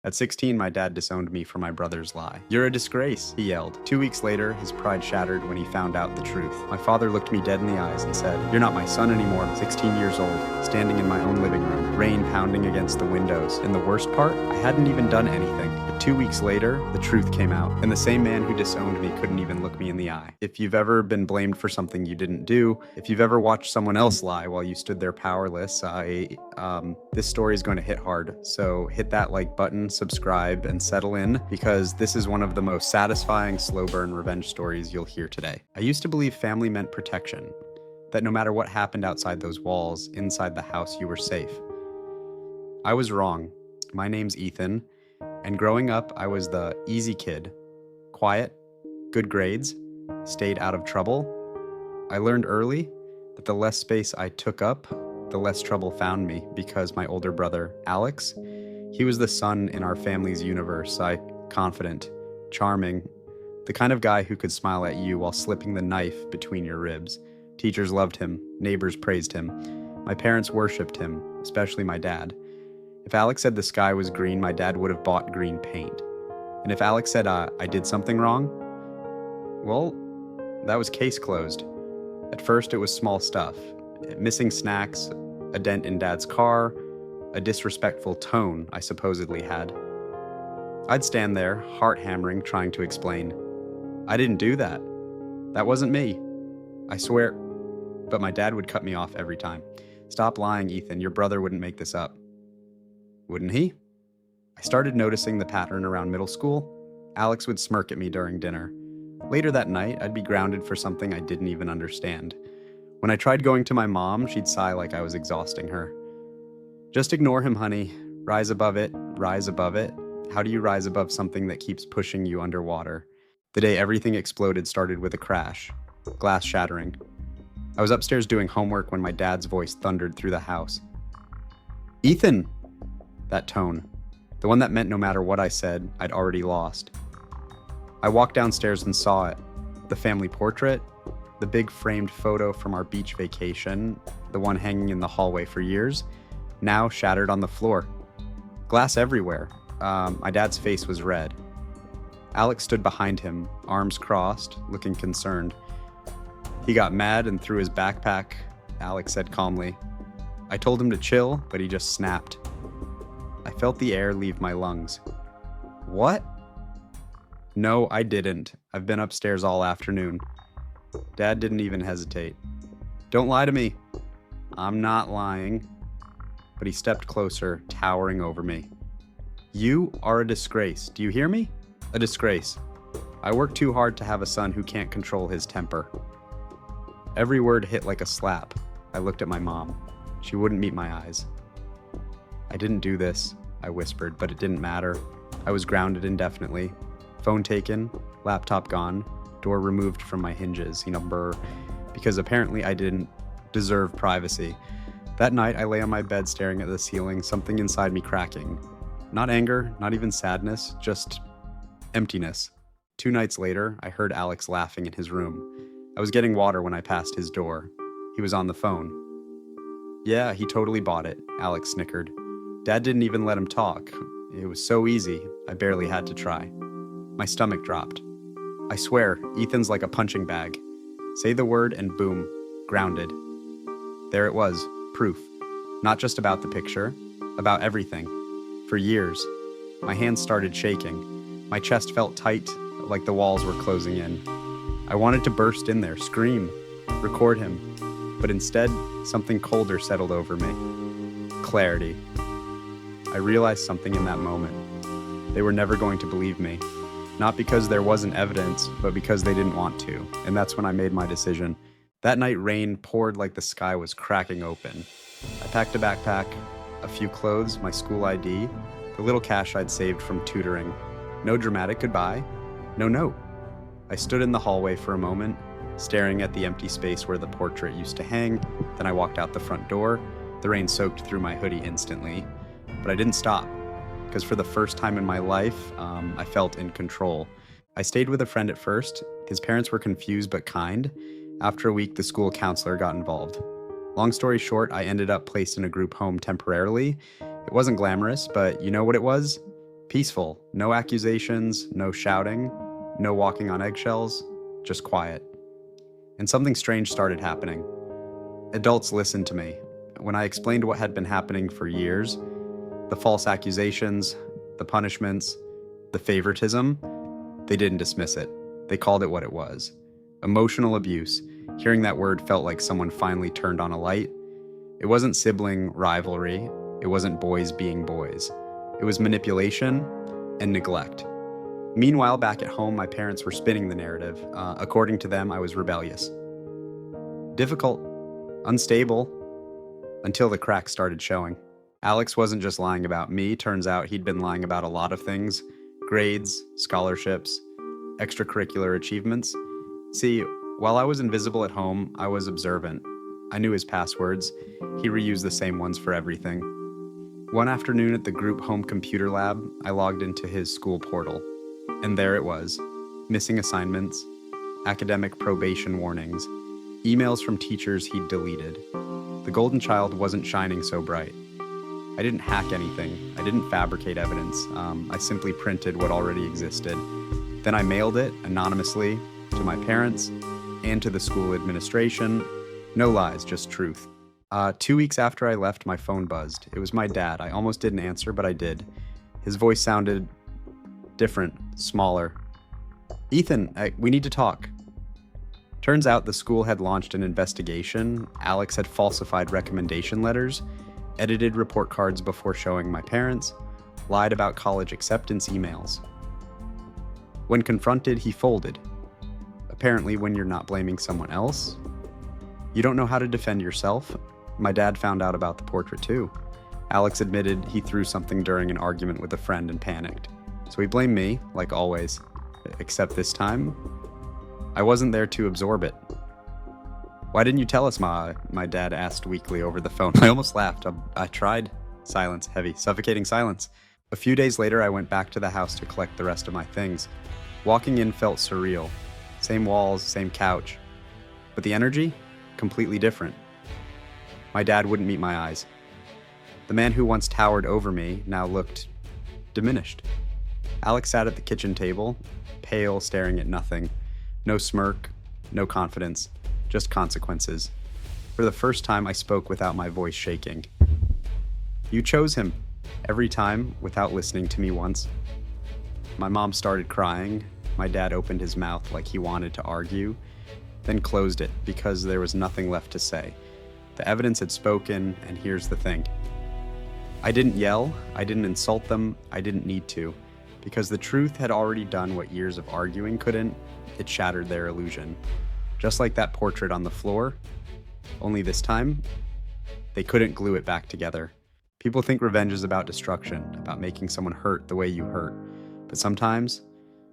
At 16, my dad disowned me for my brother's lie. "You're a disgrace," he yelled. 2 weeks later, his pride shattered when he found out the truth. My father looked me dead in the eyes and said, "You're not my son anymore." 16 years old, standing in my own living room, rain pounding against the windows. And the worst part, I hadn't even done anything. But 2 weeks later, the truth came out, and the same man who disowned me couldn't even look me in the eye. If you've ever been blamed for something you didn't do, if you've ever watched someone else lie while you stood there powerless, this story is going to hit hard. So hit that like button, subscribe, and settle in, because this is one of the most satisfying slow burn revenge stories you'll hear today. I used to believe family meant protection, that no matter what happened outside those walls, inside the house you were safe. I was wrong. My name's Ethan, and growing up I was the easy kid. Quiet, good grades, stayed out of trouble. I learned early that the less space I took up, the less trouble found me, because my older brother, Alex, he was the sun in our family's universe. Confident, charming, the kind of guy who could smile at you while slipping the knife between your ribs. Teachers loved him, neighbors praised him, my parents worshipped him, especially my dad. If Alex said the sky was green, my dad would have bought green paint. And if Alex said I did something wrong, well, that was case closed. At first it was small stuff. Missing snacks, a dent in Dad's car, a disrespectful tone I supposedly had. I'd stand there, heart hammering, trying to explain. I didn't do that. That wasn't me. I swear. But my dad would cut me off every time. "Stop lying, Ethan. Your brother wouldn't make this up." Wouldn't he? I started noticing the pattern around middle school. Alex would smirk at me during dinner. Later that night, I'd be grounded for something I didn't even understand. When I tried going to my mom, she'd sigh like I was exhausting her. "Just ignore him, honey. Rise above it. Rise above it." How do you rise above something that keeps pushing you underwater? The day everything exploded started with a crash, glass shattering. I was upstairs doing homework when my dad's voice thundered through the house. "Ethan!" That tone, the one that meant no matter what I said, I'd already lost. I walked downstairs and saw it. The family portrait, the big framed photo from our beach vacation, the one hanging in the hallway for years, now shattered on the floor. Glass everywhere. My dad's face was red. Alex stood behind him, arms crossed, looking concerned. He got mad and threw his backpack, Alex said calmly. I told him to chill, but he just snapped. I felt the air leave my lungs. "What?" "No, I didn't. I've been upstairs all afternoon." Dad didn't even hesitate. "Don't lie to me." "I'm not lying." But he stepped closer, towering over me. "You are a disgrace. Do you hear me? A disgrace. I work too hard to have a son who can't control his temper." Every word hit like a slap. I looked at my mom. She wouldn't meet my eyes. "I didn't do this," I whispered, but it didn't matter. I was grounded indefinitely. Phone taken, laptop gone, door removed from my hinges, because apparently I didn't deserve privacy. That night, I lay on my bed staring at the ceiling, something inside me cracking. Not anger, not even sadness, just emptiness. 2 nights later, I heard Alex laughing in his room. I was getting water when I passed his door. He was on the phone. "Yeah, he totally bought it," Alex snickered. "Dad didn't even let him talk. It was so easy, I barely had to try." My stomach dropped. I swear, Ethan's like a punching bag. Say the word and boom, grounded. There it was, proof. Not just about the picture, about everything. For years. My hands started shaking. My chest felt tight, like the walls were closing in. I wanted to burst in there, scream, record him. But instead, something colder settled over me. Clarity. I realized something in that moment. They were never going to believe me. Not because there wasn't evidence, but because they didn't want to. And that's when I made my decision. That night, rain poured like the sky was cracking open. I packed a backpack, a few clothes, my school ID, the little cash I'd saved from tutoring. No dramatic goodbye, no note. I stood in the hallway for a moment, staring at the empty space where the portrait used to hang. Then I walked out the front door. The rain soaked through my hoodie instantly. But I didn't stop, because for the first time in my life, I felt in control. I stayed with a friend at first. His parents were confused but kind. After a week, the school counselor got involved. Long story short, I ended up placed in a group home temporarily. It wasn't glamorous, but you know what it was? Peaceful, no accusations, no shouting, no walking on eggshells, just quiet. And something strange started happening. Adults listened to me. When I explained what had been happening for years, the false accusations, the punishments, the favoritism, they didn't dismiss it. They called it what it was. Emotional abuse. Hearing that word felt like someone finally turned on a light. It wasn't sibling rivalry. It wasn't boys being boys. It was manipulation and neglect. Meanwhile, back at home, my parents were spinning the narrative. According to them, I was rebellious. Difficult, unstable, until the cracks started showing. Alex wasn't just lying about me. Turns out he'd been lying about a lot of things. Grades, scholarships, extracurricular achievements. See, while I was invisible at home, I was observant. I knew his passwords. He reused the same ones for everything. One afternoon at the group home computer lab, I logged into his school portal. And there it was. Missing assignments, academic probation warnings, emails from teachers he'd deleted. The golden child wasn't shining so bright. I didn't hack anything. I didn't fabricate evidence. I simply printed what already existed. Then I mailed it anonymously to my parents and to the school administration. No lies, just truth. 2 weeks after I left, my phone buzzed. It was my dad. I almost didn't answer, but I did. His voice sounded different, smaller. Ethan, we need to talk. Turns out the school had launched an investigation. Alex had falsified recommendation letters, edited report cards before showing my parents, lied about college acceptance emails. When confronted, he folded. Apparently, when you're not blaming someone else, you don't know how to defend yourself. My dad found out about the portrait too. Alex admitted he threw something during an argument with a friend and panicked. So he blamed me, like always, except this time, I wasn't there to absorb it. Why didn't you tell us, Ma? My dad asked weakly over the phone. I almost laughed. I tried. Silence, heavy, suffocating silence. A few days later, I went back to the house to collect the rest of my things. Walking in felt surreal. Same walls, same couch. But the energy? Completely different. My dad wouldn't meet my eyes. The man who once towered over me now looked diminished. Alex sat at the kitchen table, pale, staring at nothing. No smirk, no confidence, just consequences. For the first time, I spoke without my voice shaking. You chose him, every time, without listening to me once. My mom started crying. My dad opened his mouth like he wanted to argue, then closed it because there was nothing left to say. The evidence had spoken, and here's the thing. I didn't yell, I didn't insult them, I didn't need to, because the truth had already done what years of arguing couldn't. It shattered their illusion. Just like that portrait on the floor, only this time, they couldn't glue it back together. People think revenge is about destruction, about making someone hurt the way you hurt. But sometimes,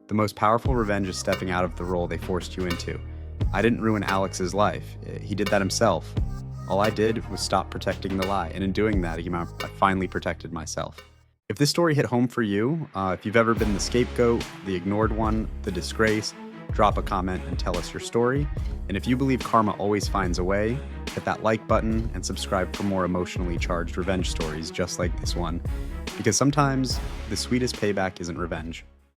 the most powerful revenge is stepping out of the role they forced you into. I didn't ruin Alex's life. He did that himself. All I did was stop protecting the lie, and in doing that, I finally protected myself. If this story hit home for you, if you've ever been the scapegoat, the ignored one, the disgrace, drop a comment and tell us your story. And if you believe karma always finds a way, hit that like button and subscribe for more emotionally charged revenge stories just like this one. Because sometimes the sweetest payback isn't revenge.